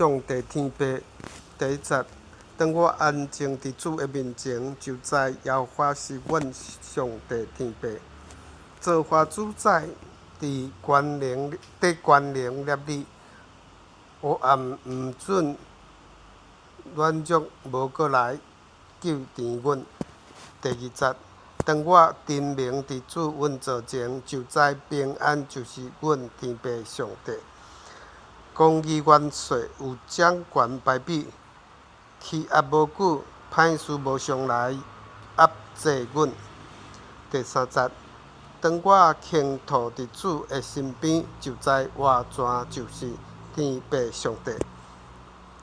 上帝天父。第一节，当我安静伫主的面前，就知耶和华是阮上帝天父。造化主宰伫关联立你，黑暗毋准软弱无过来救甜阮。第二节，当我定名伫主阮座前，就知平安就是阮天父上帝。公义元帅有掌权排比，欺压无久，歹事无常来压制阮。第三节，当我倾吐伫主的身边，就知活泉就是天父上帝。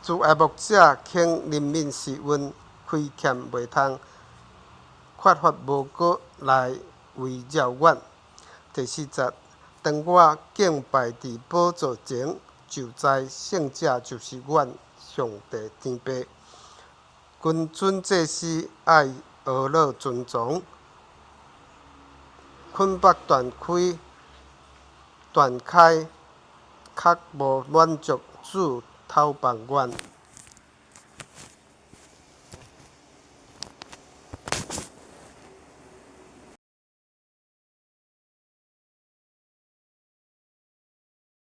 主爱牧者肯怜悯是阮，亏欠袂通，缺乏无过来围绕阮。第四节，当我敬拜伫宝座前，就知圣者就是阮上帝天父。君尊祭司爱学乐尊崇，捆绑断开，确无满足主偷放阮。